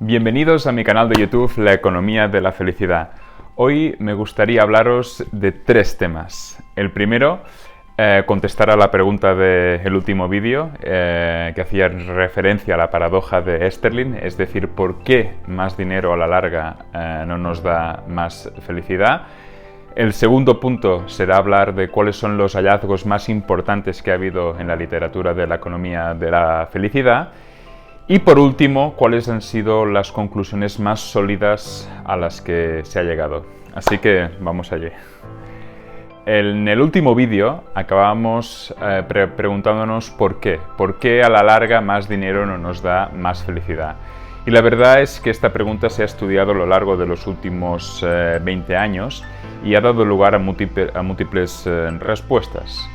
Bienvenidos a mi canal de YouTube La Economía de la Felicidad. Hoy me gustaría hablaros de tres temas. El primero, contestar a la pregunta del último vídeo que hacía referencia a la paradoja de Easterlin, es decir, por qué más dinero a la larga no nos da más felicidad. El segundo punto será hablar de cuáles son los hallazgos más importantes que ha habido en la literatura de la economía de la felicidad. Y por último, cuáles han sido las conclusiones más sólidas a las que se ha llegado. Así que vamos allí. En el último vídeo acabamos preguntándonos por qué. ¿Por qué a la larga más dinero no nos da más felicidad? Y la verdad es que esta pregunta se ha estudiado a lo largo de los últimos 20 años y ha dado lugar a múltiples respuestas.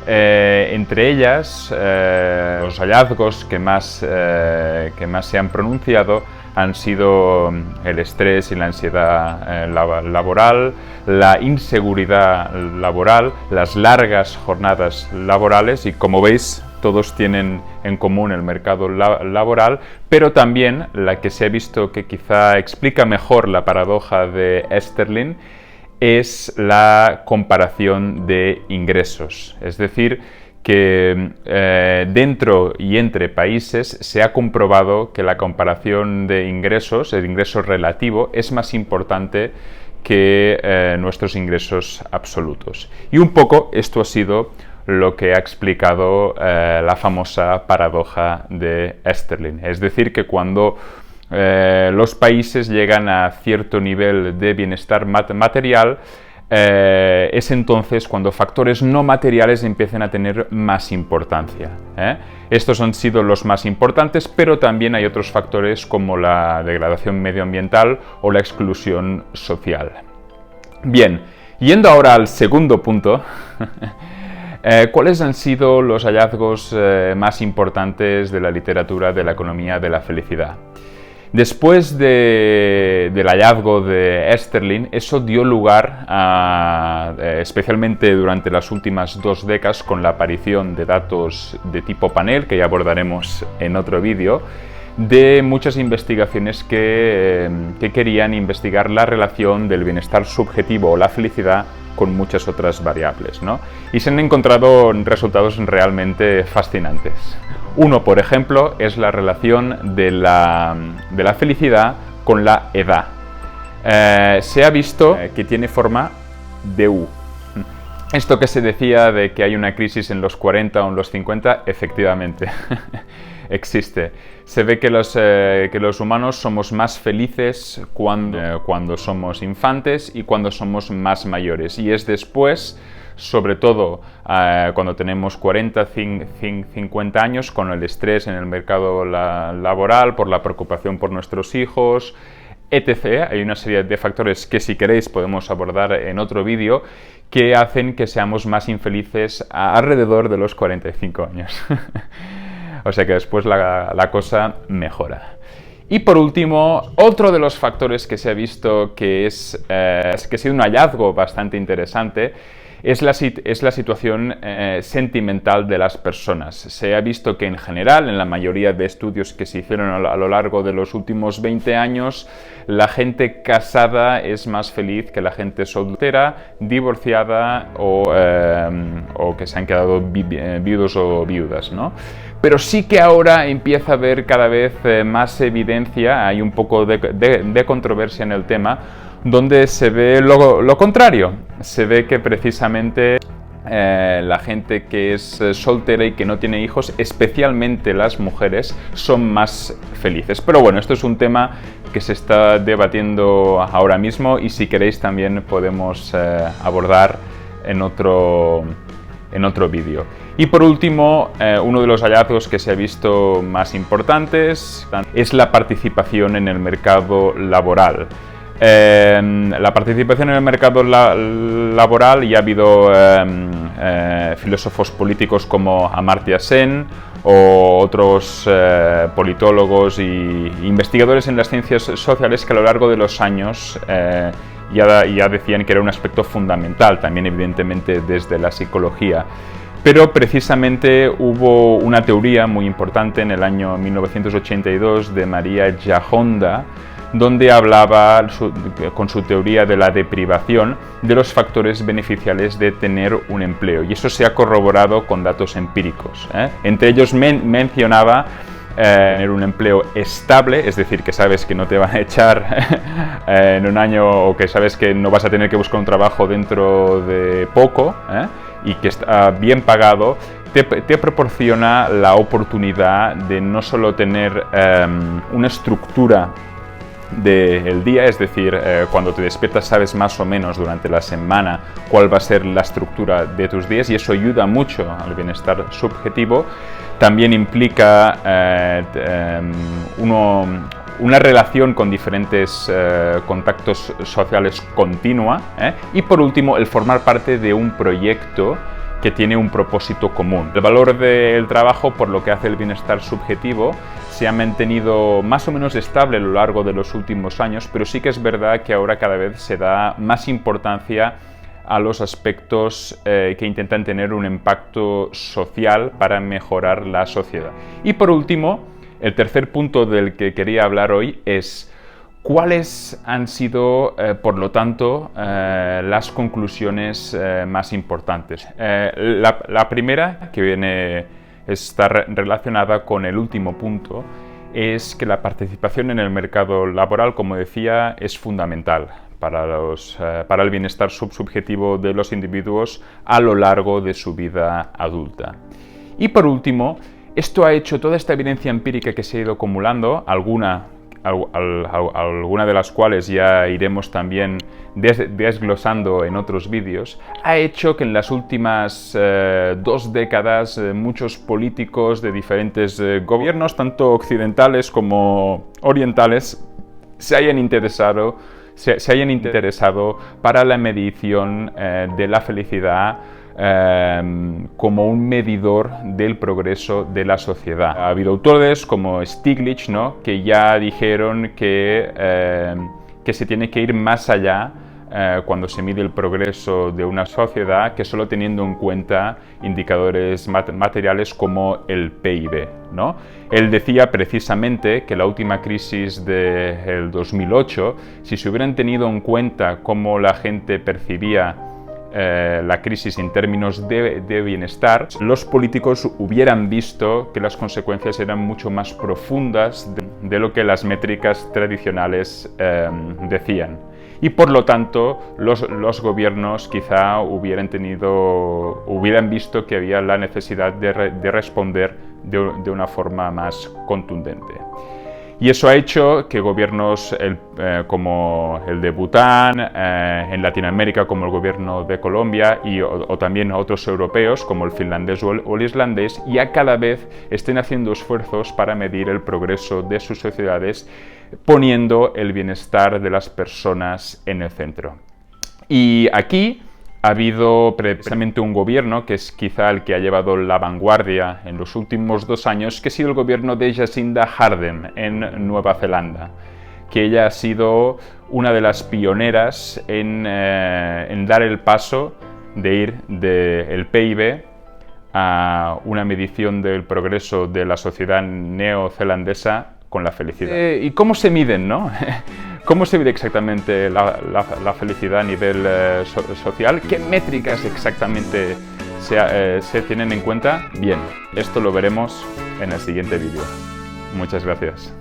Entre ellas, los hallazgos que más se han pronunciado han sido el estrés y la ansiedad laboral, la inseguridad laboral, las largas jornadas laborales y, como veis, todos tienen en común el mercado laboral, pero también la que se ha visto que quizá explica mejor la paradoja de Easterlin es la comparación de ingresos. Es decir, que dentro y entre países se ha comprobado que la comparación de ingresos, el ingreso relativo, es más importante que nuestros ingresos absolutos. Y un poco esto ha sido lo que ha explicado la famosa paradoja de Easterlin. Es decir, que cuando los países llegan a cierto nivel de bienestar material, es entonces cuando factores no materiales empiezan a tener más importancia. Estos han sido los más importantes, pero también hay otros factores como la degradación medioambiental o la exclusión social. Bien, yendo ahora al segundo punto, ¿cuáles han sido los hallazgos más importantes de la literatura de la economía de la felicidad? Después del hallazgo de Easterlin, eso dio lugar especialmente durante las últimas 2 décadas, con la aparición de datos de tipo panel, que ya abordaremos en otro vídeo, de muchas investigaciones que querían investigar la relación del bienestar subjetivo o la felicidad con muchas otras variables, ¿no? Y se han encontrado resultados realmente fascinantes. Uno, por ejemplo, es la relación de la felicidad con la edad. Se ha visto que tiene forma de U. Esto que se decía de que hay una crisis en los 40 o en los 50, efectivamente existe. Se ve que los humanos somos más felices cuando somos infantes y cuando somos más mayores. Y es después, sobre todo cuando tenemos 40, 50 años, con el estrés en el mercado laboral, por la preocupación por nuestros hijos, etc. Hay una serie de factores que, si queréis, podemos abordar en otro vídeo, que hacen que seamos más infelices alrededor de los 45 años. O sea que después la cosa mejora. Y por último, otro de los factores que se ha visto que ha sido un hallazgo bastante interesante es la situación sentimental de las personas. Se ha visto que en general, en la mayoría de estudios que se hicieron a lo largo de los últimos 20 años, la gente casada es más feliz que la gente soltera, divorciada o que se han quedado viudos o viudas, ¿no? Pero sí que ahora empieza a haber cada vez más evidencia, hay un poco de controversia en el tema, donde se ve lo contrario. Se ve que precisamente la gente que es soltera y que no tiene hijos, especialmente las mujeres, son más felices. Pero bueno, esto es un tema que se está debatiendo ahora mismo y, si queréis, también podemos abordar en otro vídeo. Y por último, uno de los hallazgos que se ha visto más importantes es la participación en el mercado laboral. La participación en el mercado laboral, y ha habido filósofos políticos como Amartya Sen o otros politólogos e investigadores en las ciencias sociales que a lo largo de los años ya decían que era un aspecto fundamental, también evidentemente desde la psicología. Pero precisamente hubo una teoría muy importante en el año 1982 de María Giajonda, donde hablaba con su teoría de la deprivación de los factores beneficiales de tener un empleo, y eso se ha corroborado con datos empíricos. Entre ellos mencionaba tener un empleo estable, es decir, que sabes que no te van a echar en un año, o que sabes que no vas a tener que buscar un trabajo dentro de poco, y que está bien pagado, te proporciona la oportunidad de no solo tener una estructura del día, es decir, cuando te despiertas sabes más o menos durante la semana cuál va a ser la estructura de tus días, y eso ayuda mucho al bienestar subjetivo. También implica una relación con diferentes contactos sociales continua, y por último el formar parte de un proyecto que tiene un propósito común. El valor del trabajo, por lo que hace el bienestar subjetivo, se ha mantenido más o menos estable a lo largo de los últimos años, pero sí que es verdad que ahora cada vez se da más importancia a los aspectos que intentan tener un impacto social para mejorar la sociedad. Y por último, el tercer punto del que quería hablar hoy es cuáles han sido, por lo tanto, las conclusiones más importantes. La primera, que está relacionada con el último punto, es que la participación en el mercado laboral, como decía, es fundamental para el bienestar subjetivo de los individuos a lo largo de su vida adulta. Y por último, esto ha hecho toda esta evidencia empírica que se ha ido acumulando, alguna de las cuales ya iremos también desglosando en otros vídeos, ha hecho que en las últimas 2 décadas muchos políticos de diferentes gobiernos, tanto occidentales como orientales, se hayan interesado para la medición de la felicidad como un medidor del progreso de la sociedad. Ha habido autores como Stiglitz, ¿no?, que ya dijeron que se tiene que ir más allá cuando se mide el progreso de una sociedad que solo teniendo en cuenta indicadores materiales como el PIB, ¿no? Él decía precisamente que la última crisis del 2008, si se hubieran tenido en cuenta cómo la gente percibía la crisis en términos de bienestar, los políticos hubieran visto que las consecuencias eran mucho más profundas de lo que las métricas tradicionales decían. Y por lo tanto, los gobiernos quizá hubieran visto que había la necesidad de responder de una forma más contundente. Y eso ha hecho que gobiernos como el de Bután, en Latinoamérica como el gobierno de Colombia o también otros europeos como el finlandés o el islandés, ya cada vez estén haciendo esfuerzos para medir el progreso de sus sociedades, poniendo el bienestar de las personas en el centro. Y aquí ha habido precisamente un gobierno que es quizá el que ha llevado la vanguardia en los últimos 2 años, que ha sido el gobierno de Jacinda Ardern en Nueva Zelanda, que ella ha sido una de las pioneras en dar el paso de ir del PIB a una medición del progreso de la sociedad neozelandesa con la felicidad. ¿Y cómo se miden, no? ¿Cómo se mide exactamente la felicidad a nivel social? ¿Qué métricas exactamente se tienen en cuenta? Bien, esto lo veremos en el siguiente vídeo. Muchas gracias.